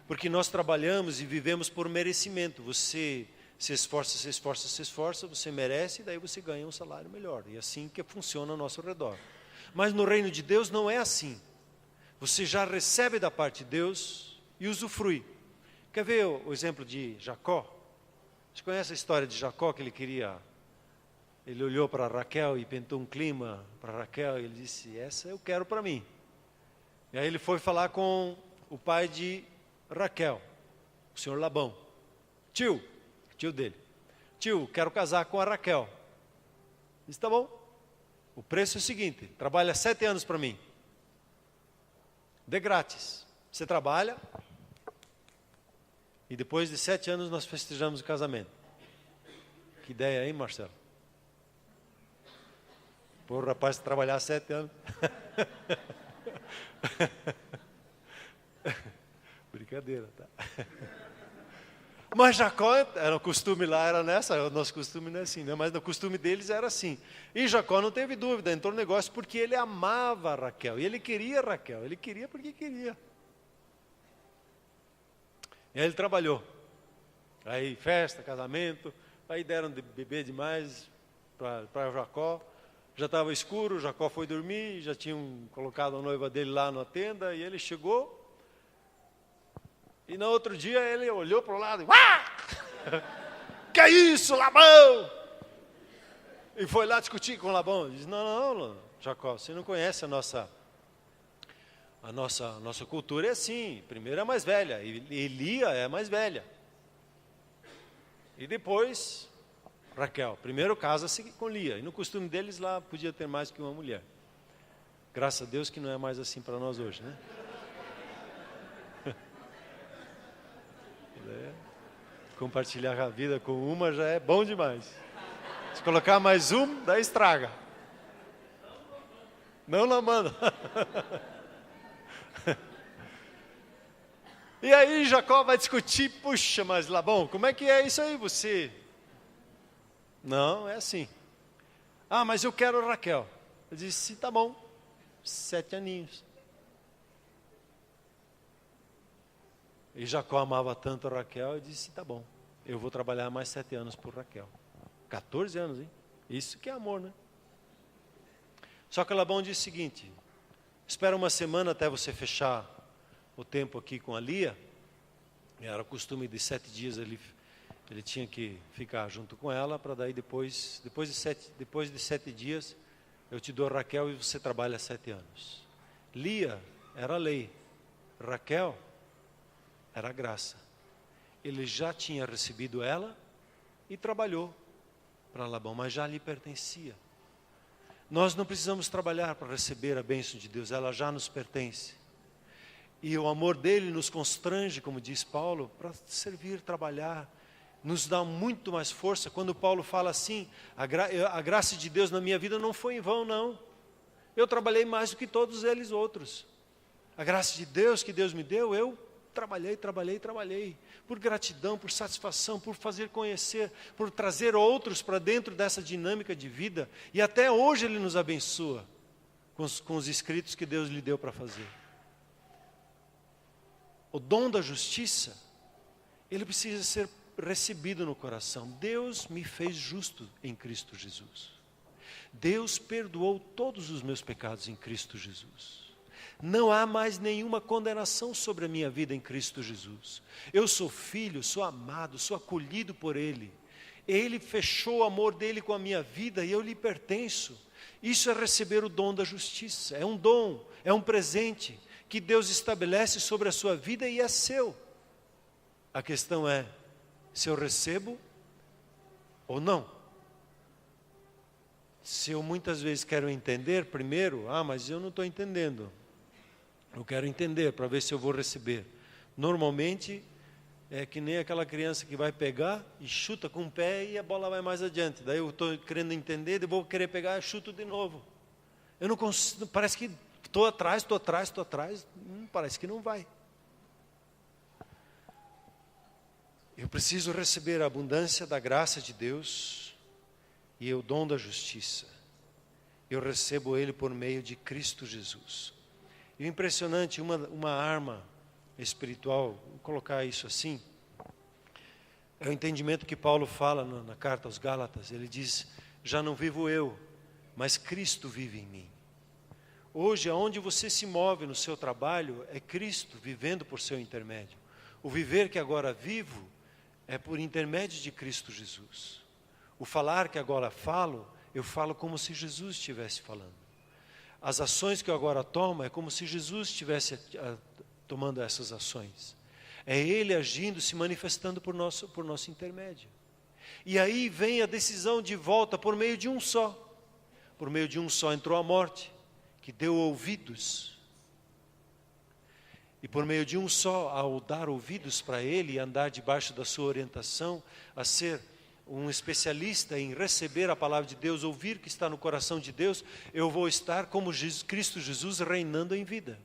Porque nós trabalhamos e vivemos por merecimento. Você se esforça, você merece, e daí você ganha um salário melhor. E é assim que funciona ao nosso redor. Mas no reino de Deus não é assim. Você já recebe da parte de Deus e usufrui. Quer ver o exemplo de Jacó? Você conhece a história de Jacó, que ele olhou para Raquel e pintou um clima para Raquel, e ele disse, essa eu quero para mim. E aí ele foi falar com o pai de Raquel, o senhor Labão. Tio dele. Tio, quero casar com a Raquel. Ele disse, tá bom. O preço é o seguinte, trabalha 7 anos para mim. De grátis. Você trabalha e depois de 7 anos nós festejamos o casamento. Que ideia, hein, Marcelo? Pô, rapaz, trabalhar 7 anos. Brincadeira, tá? Mas Jacó, o costume lá era nessa, o nosso costume não é assim, né? Mas o costume deles era assim. E Jacó não teve dúvida, entrou no negócio porque ele amava Raquel. E ele queria Raquel, ele queria porque queria. E aí ele trabalhou. Aí festa, casamento, aí deram de beber demais para Jacó. Já estava escuro, Jacó foi dormir, já tinham colocado a noiva dele lá na tenda, e ele chegou. E no outro dia ele olhou para o lado e que é isso, Labão? E foi lá discutir com Labão. Diz, não, Jacó, você não conhece a nossa cultura é assim, primeiro é a mais velha, e Lia é a mais velha. E depois, Raquel, primeiro casa-se com Lia, e no costume deles lá podia ter mais que uma mulher. Graças a Deus que não é mais assim para nós hoje, né? Compartilhar a vida com uma já é bom demais. Se colocar mais um, daí estraga. Não, mano. E aí Jacó vai discutir, puxa, mas Labão, como é que é isso aí você? Não, é assim. Mas eu quero Raquel. Eu disse, tá bom, 7 aninhos. E Jacó amava tanto a Raquel, e disse, tá bom, eu vou trabalhar mais 7 anos por Raquel. 14 anos, hein? Isso que é amor, né? Só que Labão disse o seguinte, espera uma semana até você fechar o tempo aqui com a Lia. Era o costume de 7 dias ele tinha que ficar junto com ela, para daí depois de 7 dias, eu te dou Raquel e você trabalha 7 anos. Lia era lei, Raquel era graça. Ele já tinha recebido ela e trabalhou para Labão, mas já lhe pertencia. Nós não precisamos trabalhar para receber a bênção de Deus, ela já nos pertence. E o amor dele nos constrange, como diz Paulo, para servir, trabalhar, nos dá muito mais força. Quando Paulo fala assim, a graça de Deus na minha vida não foi em vão, não. Eu trabalhei mais do que todos eles outros. A graça de Deus que Deus me deu, eu trabalhei, por gratidão, por satisfação, por fazer conhecer, por trazer outros para dentro dessa dinâmica de vida, e até hoje Ele nos abençoa com os escritos que Deus lhe deu para fazer. O dom da justiça, ele precisa ser recebido no coração. Deus me fez justo em Cristo Jesus. Deus perdoou todos os meus pecados em Cristo Jesus. Não há mais nenhuma condenação sobre a minha vida em Cristo Jesus. Eu sou filho, sou amado, sou acolhido por Ele. Ele fechou o amor dele com a minha vida e eu lhe pertenço. Isso é receber o dom da justiça. É um dom, é um presente que Deus estabelece sobre a sua vida e é seu. A questão é se eu recebo ou não. Se eu muitas vezes quero entender primeiro, mas eu não estou entendendo. Eu quero entender para ver se eu vou receber. Normalmente é que nem aquela criança que vai pegar e chuta com o pé e a bola vai mais adiante. Daí eu estou querendo entender, depois vou querer pegar e chuto de novo. Eu não consigo, parece que estou atrás, parece que não vai. Eu preciso receber a abundância da graça de Deus e o dom da justiça. Eu recebo ele por meio de Cristo Jesus. E o impressionante, uma arma espiritual, vou colocar isso assim, é o entendimento que Paulo fala na carta aos Gálatas. Ele diz, já não vivo eu, mas Cristo vive em mim. Hoje, aonde você se move no seu trabalho, é Cristo vivendo por seu intermédio. O viver que agora vivo é por intermédio de Cristo Jesus. O falar que agora falo, eu falo como se Jesus estivesse falando. As ações que eu agora tomo é como se Jesus estivesse tomando essas ações. É Ele agindo, se manifestando por nosso intermédio. E aí vem a decisão de volta por meio de um só. Por meio de um só entrou a morte, que deu ouvidos. E por meio de um só, ao dar ouvidos para Ele e andar debaixo da sua orientação, a ser um especialista em receber a palavra de Deus, ouvir o que está no coração de Deus, eu vou estar como Cristo Jesus reinando em vida.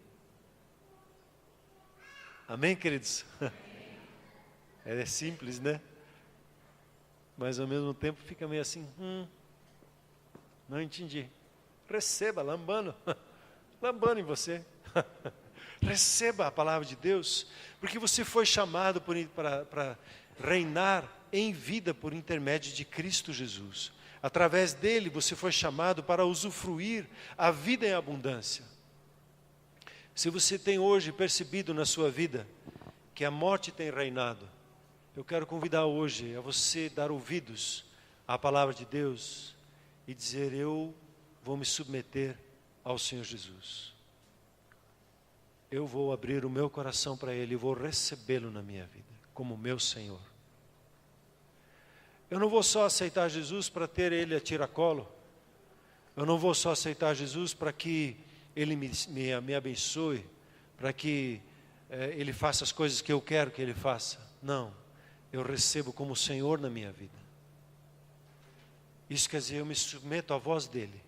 Amém, queridos? É simples, né? Mas ao mesmo tempo fica meio assim, não entendi. Receba, lambando em você. Receba a palavra de Deus, porque você foi chamado para reinar em vida por intermédio de Cristo Jesus. Através dele você foi chamado para usufruir a vida em abundância. Se você tem hoje percebido na sua vida que a morte tem reinado, eu quero convidar hoje a você dar ouvidos à palavra de Deus e dizer, eu vou me submeter ao Senhor Jesus. Eu vou abrir o meu coração para Ele e vou recebê-lo na minha vida, como meu Senhor. Eu não vou só aceitar Jesus para ter Ele a tiracolo. Eu não vou só aceitar Jesus para que Ele me abençoe, para que Ele faça as coisas que eu quero que Ele faça. Não, eu recebo como Senhor na minha vida. Isso quer dizer, eu me submeto à voz dEle.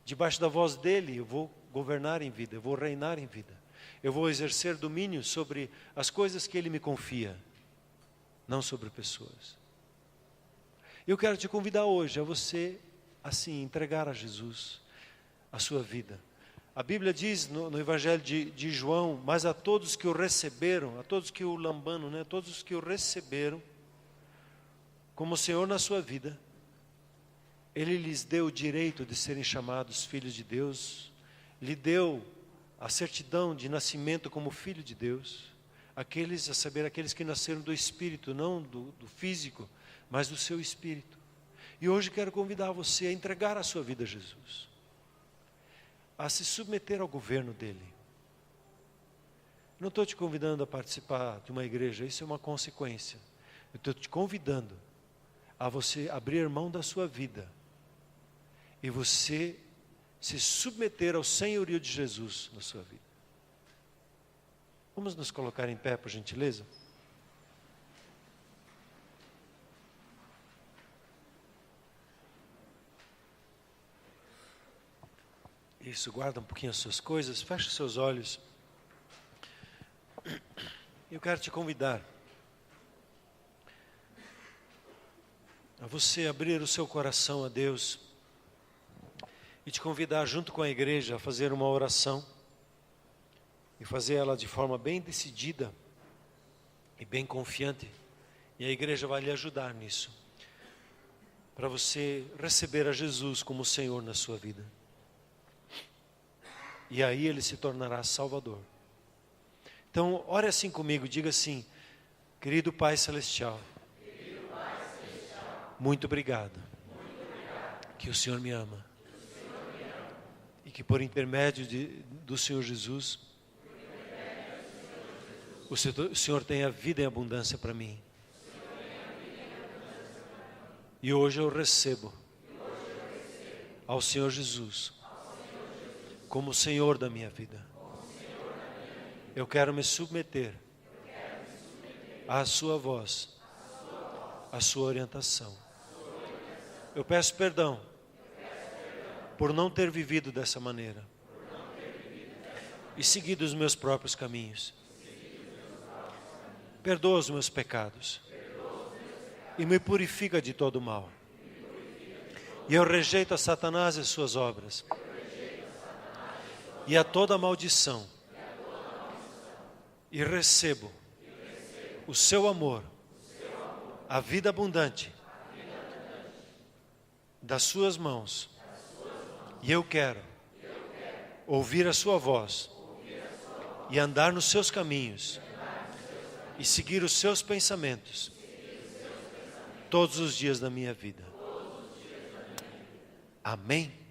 Debaixo da voz dEle eu vou governar em vida, eu vou reinar em vida. Eu vou exercer domínio sobre as coisas que Ele me confia, não sobre pessoas. Eu quero te convidar hoje a você, assim, entregar a Jesus a sua vida. A Bíblia diz no Evangelho de João, mas a todos que o receberam, a todos que o lambaram, né, a todos os que o receberam como Senhor na sua vida, Ele lhes deu o direito de serem chamados filhos de Deus, lhe deu a certidão de nascimento como filho de Deus, aqueles que nasceram do Espírito, não do físico, mas do seu Espírito. E hoje quero convidar você a entregar a sua vida a Jesus, a se submeter ao governo dEle. Não estou te convidando a participar de uma igreja, isso é uma consequência. Eu estou te convidando a você abrir mão da sua vida e você se submeter ao senhorio de Jesus na sua vida. Vamos nos colocar em pé, por gentileza? Isso, guarda um pouquinho as suas coisas, feche os seus olhos. Eu quero te convidar a você abrir o seu coração a Deus e te convidar junto com a igreja a fazer uma oração e fazer ela de forma bem decidida e bem confiante. E a igreja vai lhe ajudar nisso, para você receber a Jesus como Senhor na sua vida. E aí ele se tornará Salvador. Então, ore assim comigo, diga assim: querido Pai Celestial, muito obrigado, que o Senhor me ama. E que por intermédio do Senhor Jesus, o Senhor tenha vida em abundância para mim. E hoje eu recebo ao Senhor Jesus como o Senhor da minha vida. Eu quero me submeter à sua voz, à sua orientação. Eu peço perdão por não ter vivido dessa maneira e seguido os meus próprios caminhos. Perdoa os meus pecados e me purifica de todo mal. E eu rejeito a Satanás e as suas obras e a toda maldição, e recebo o seu amor, a vida abundante das suas mãos. E eu quero ouvir a sua voz e andar nos seus caminhos e seguir os seus pensamentos todos os dias da minha vida. Amém?